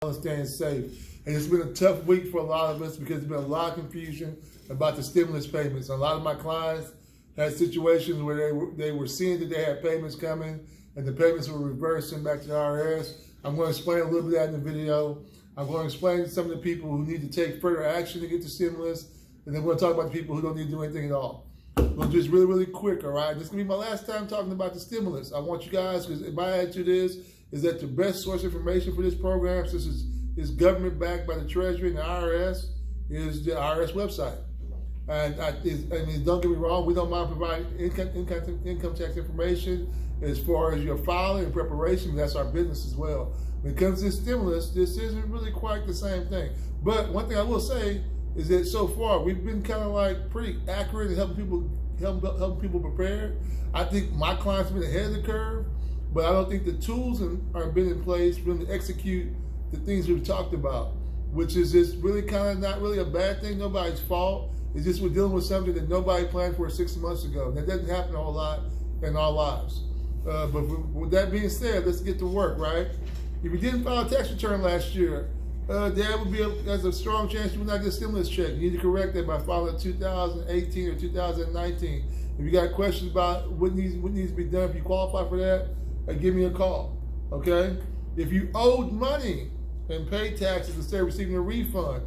and staying safe. And it's been a tough week for a lot of us because there's been a lot of confusion about the stimulus payments. A lot of my clients had situations where they were seeing that they had payments coming and the payments were reversing back to the IRS. I'm going to explain a little bit of that in the video. I'm going to explain to some of the people who need to take further action to get the stimulus. And then we're going to talk about the people who don't need to do anything at all. We'll just really quick, all right? This is going to be my last time talking about the stimulus. I want you guys, because my attitude is that the best source of information for this program, since it's government backed by the Treasury and the IRS, is the IRS website. And don't get me wrong, we don't mind providing income tax information as far as your filing and preparation. That's our business as well. When it comes to stimulus, this isn't really quite the same thing. But one thing I will say is that so far we've been kind of like pretty accurate in helping people prepare. I think my clients have been ahead of the curve, but I don't think the tools are been in place for them to execute the things we've talked about, which is just really kind of not really a bad thing, nobody's fault. It's just we're dealing with something that nobody planned for 6 months ago. That doesn't happen a whole lot in our lives. But with that being said, let's get to work, right? If you didn't file a tax return last year, there's a strong chance you will not get a stimulus check. You need to correct that by filing 2018 or 2019. If you got questions about what needs to be done, if you qualify for that, give me a call, okay? If you owed money and paid taxes instead of receiving a refund,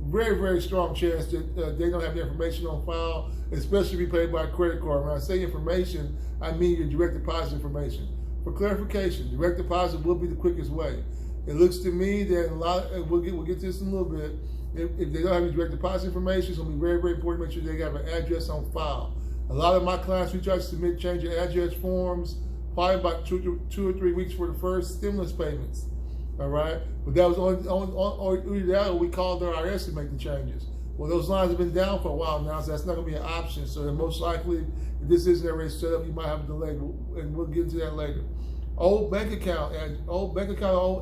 very strong chance that they don't have the information on file, especially if you paid by a credit card. When I say information, I mean your direct deposit information. For clarification, direct deposit will be the quickest way. It looks to me that we'll get to this in a little bit, if they don't have your direct deposit information, it's going to be very important to make sure they have an address on file. A lot of my clients, we try to submit change of address forms probably about two or 3 weeks for the first stimulus payments. All right, but that was only that we called our IRS to make the changes. Well, those lines have been down for a while now, so that's not going to be an option. So most likely, if this isn't already set up, you might have a delay, and we'll get into that later. Old bank account, old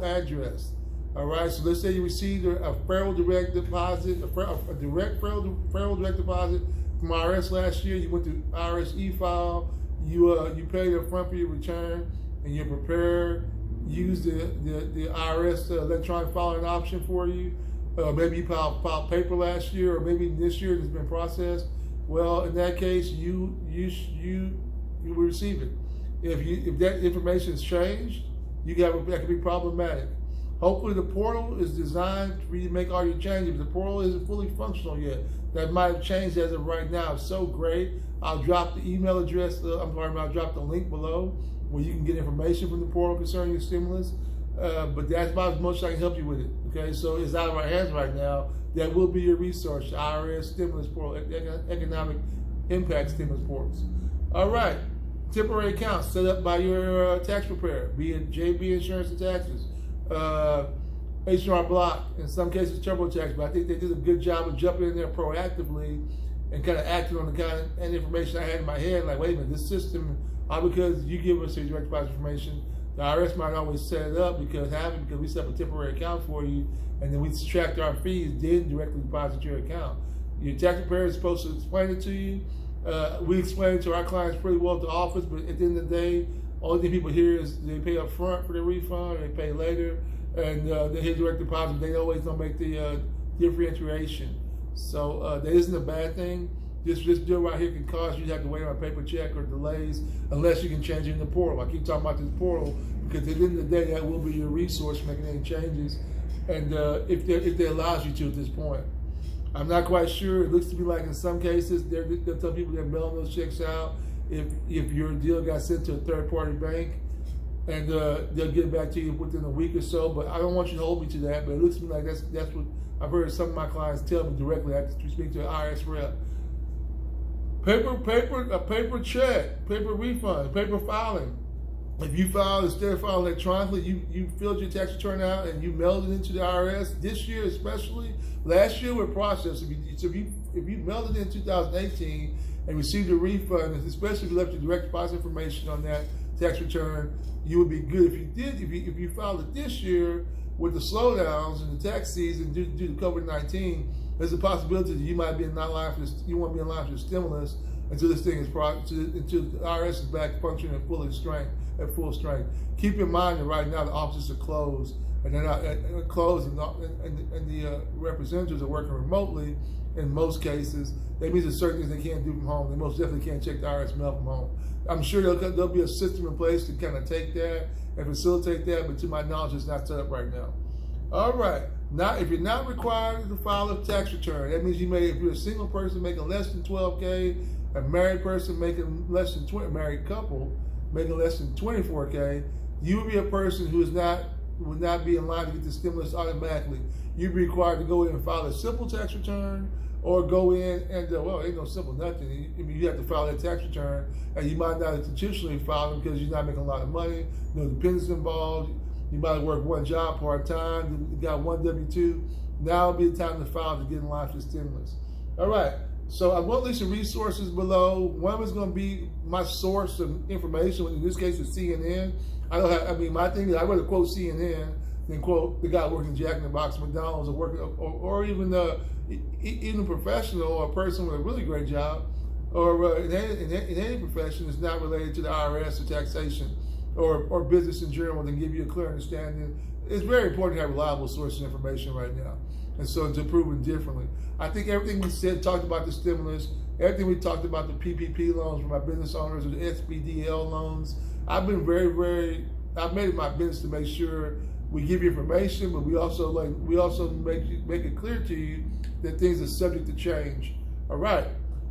address. All right, so let's say you received a federal direct deposit, a direct federal direct deposit from IRS last year. You went to IRS e-file. You paid up front for your return, and you're prepared. Use the IRS electronic filing option for you. Maybe you filed paper last year, or maybe this year it's been processed. Well, in that case, you will receive it. If that information is changed, that could be problematic. Hopefully, the portal is designed for you to make all your changes. If the portal isn't fully functional yet, that might have changed as of right now. It's so great. I'll drop the email address. I'll drop the link below where you can get information from the portal concerning your stimulus. But that's about as much I can help you with it. Okay, so it's out of our hands right now. That will be your resource, the IRS stimulus portal, economic impact stimulus portals. All right, temporary accounts set up by your tax preparer, be it JB Insurance and Taxes, H&R Block, in some cases TurboTax, but I think they did a good job of jumping in there proactively and kind of acting on the kind of information I had in my head, like, wait a minute, this system, because you give us your direct deposit information, the IRS might always set it up because we set up a temporary account for you, and then we subtract our fees, then directly deposit your account. Your tax preparer is supposed to explain it to you. We explain it to our clients pretty well at the office, but at the end of the day, only thing people hear is they pay up front for the refund, or they pay later, and they hit direct deposit. They always don't make the differentiation. So that isn't a bad thing. This deal right here can cause you to have to wait on a paper check or delays unless you can change it in the portal. I keep talking about this portal because at the end of the day, that will be your resource for making any changes, and if they allows you to at this point. I'm not quite sure. It looks to me like in some cases, they'll tell people they're mailing those checks out if your deal got sent to a third-party bank, and they'll get back to you within a week or so. But I don't want you to hold me to that, but it looks to me like that's what I've heard some of my clients tell me directly after speak to an IRS rep. A paper check, paper refund, paper filing. If you filed instead of filing electronically, you filled your tax return out and you mailed it into the IRS. This year especially, last year with process, if you mailed it in 2018 and received a refund, especially if you left your direct deposit information on that tax return, you would be good. If you filed it this year with the slowdowns in the tax season due to COVID-19, there's a possibility that you might be not line for this, you won't be in line for the stimulus until this thing is until the IRS is back functioning at full strength. Keep in mind that right now the offices are closed and they're not closed, and the representatives are working remotely in most cases, that means there's certain things they can't do from home. They most definitely can't check the IRS mail from home. I'm sure there'll be a system in place to kind of take that and facilitate that, but to my knowledge, it's not set up right now. All right. Now, if you're not required to file a tax return, that means if you're a single person making less than 12K, a married person making less than married couple making less than 24K, you would be a person who would not be in line to get the stimulus automatically. You'd be required to go in and file a simple tax return, or go in and, well, ain't no simple nothing. You have to file that tax return, and you might not intentionally file them because you're not making a lot of money, no dependents involved. You might work one job part-time, you got one W-2. Now would be the time to file to get in line for the stimulus. All right, so I want to list some resources below. One of is going to be my source of information, in this case it's CNN. My thing is I'd rather quote CNN than quote the guy working Jack in the Box, McDonald's, or even a professional or a person with a really great job, or in any profession that's not related to the IRS or taxation or business in general, to give you a clear understanding. It's very important to have reliable sources of information right now, and so to prove it differently. I think everything we said, talked about the stimulus, everything we talked about the PPP loans for my business owners or the SBDL loans, I've made it my business to make sure we give you information, but we also make it clear to you that things are subject to change. All right,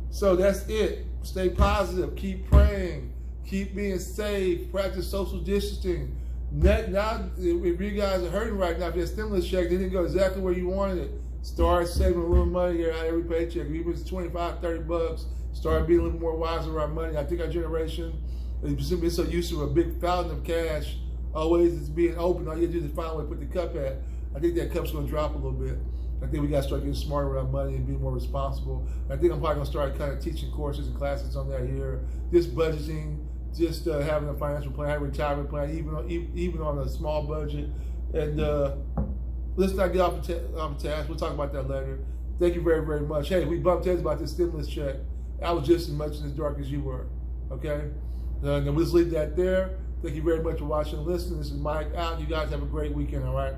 so that's it. Stay positive, keep praying, keep being safe, practice social distancing. Now, if you guys are hurting right now, if your stimulus check didn't go exactly where you wanted it, start saving a little money here out of every paycheck. Even if it's 25, 30 bucks, start being a little more wise around money. I think our generation has been so used to a big fountain of cash, always it's being open. All you do is find a way to put the cup at. I think that cup's going to drop a little bit. I think we got to start getting smarter around money and being more responsible. I think I'm probably going to start kind of teaching courses and classes on that here. Just budgeting, just having a financial plan, having a retirement plan, even on a small budget. And let's not get off the task. We'll talk about that later. Thank you very, very much. Hey, we bumped heads about this stimulus check. I was just as much in the dark as you were. Okay? And we'll just leave that there. Thank you very much for watching and listening. This is Mike out. You guys have a great weekend, all right?